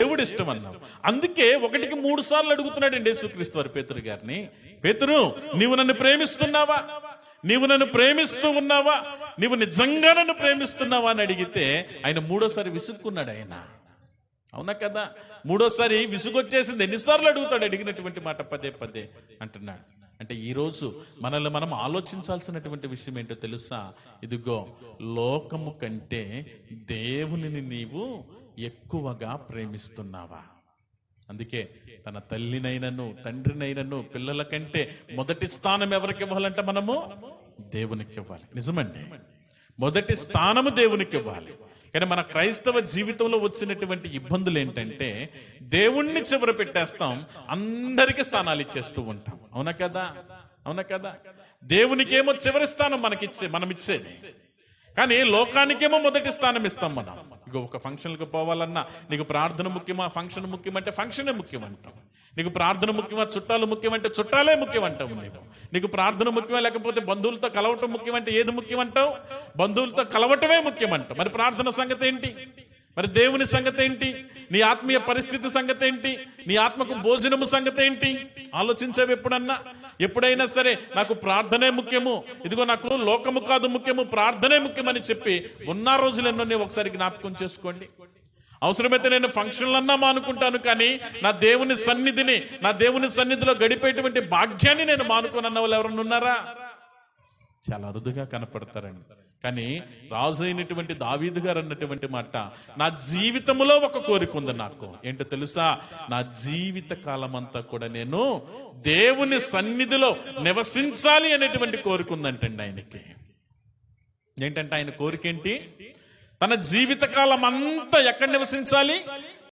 దేవుడు ఇష్టం అన్నావు. అందుకే 1కి 3 సార్లు అడుగుతున్నాడండి యేసుక్రీస్తు వారు పేతురు గారిని, పేతురు నీవు నన్ను ప్రేమిస్తున్నావా, నీవు నన్ను ప్రేమిస్తూ ఉన్నావా, నీవు నిజంగా నన్ను ప్రేమిస్తున్నావా అని అడిగితే ఆయన 3ఓసారి విసుక్కున్నాడు. ఆయన అవునా కదా, 3ఓసారి విసుగొచ్చేసింది. ఎన్నిసార్లు అడుగుతాడు, అడిగినటువంటి మాట పదే పదే అంటున్నాడు. అంటే ఈరోజు మనల్ని మనం ఆలోచించాల్సినటువంటి విషయం ఏంటో తెలుసా? ఇదిగో, లోకము కంటే దేవునిని నీవు ఎక్కువగా ప్రేమిస్తున్నావా? అందుకే తన తల్లినైనను తండ్రినైనను పిల్లల కంటే మొదటి స్థానం ఎవరికి ఇవ్వాలంటే మనము దేవునికి ఇవ్వాలి. నిజమండి, మొదటి స్థానము దేవునికి ఇవ్వాలి. కానీ మన క్రైస్తవ జీవితంలో వచ్చినటువంటి ఇబ్బందులు ఏంటంటే దేవుణ్ణి చివర పెట్టేస్తాం, అందరికీ స్థానాలు ఇచ్చేస్తూ ఉంటాం. అవునా కదా, అవునా కదా? దేవునికేమో చివరి స్థానం మనం ఇచ్చేది, కానీ లోకానికేమో మొదటి స్థానం ఇస్తాం మనం. ఇక ఒక ఫంక్షన్కి పోవాలన్నా నీకు ప్రార్థన ముఖ్యమా, ఫంక్షన్ ముఖ్యమంటే ఫంక్షనే ముఖ్యమంటాం. నీకు ప్రార్థన ముఖ్యమా, చుట్టాలు ముఖ్యమంటే చుట్టాలే ముఖ్యమంటావు. నీకు ప్రార్థన ముఖ్యమా, లేకపోతే బంధువులతో కలవటం ముఖ్యమంటే ఏది ముఖ్యమంటావు? బంధువులతో కలవటమే ముఖ్యమంటావు. మరి ప్రార్థన సంగతి ఏంటి? మరి దేవుని సంగతి ఏంటి? నీ ఆత్మీయ పరిస్థితి సంగతి ఏంటి? నీ ఆత్మకు భోజనము సంగతి ఏంటి? ఆలోచించేవి ఎప్పుడన్నా? ఎప్పుడైనా సరే నాకు ప్రార్థనే ముఖ్యము, ఇదిగో నాకు లోకము కాదు ముఖ్యము, ప్రార్థనే ముఖ్యమని చెప్పి ఉన్న రోజులు ఎన్నో ఒకసారి జ్ఞాపకం చేసుకోండి. అవసరమైతే నేను ఫంక్షన్లన్నా మానుకుంటాను, కానీ నా దేవుని సన్నిధిలో గడిపేటువంటి భాగ్యాన్ని నేను మానుకోనన్న వాళ్ళు ఎవరన్నా ఉన్నారా? చాలా అరుదుగా కనపడతారండి. కానీ రాజు అయినటువంటి దావీదు గారు అన్నటువంటి మాట, నా జీవితంలో ఒక కోరిక ఉంది నాకు. ఏంటో తెలుసా? నా జీవిత కాలం అంతా కూడా నేను దేవుని సన్నిధిలో నివసించాలి అనేటువంటి కోరిక ఉందంటండి ఆయనకి. ఏంటంటే ఆయన కోరిక ఏంటి? తన జీవిత కాలం అంతా ఎక్కడ నివసించాలి?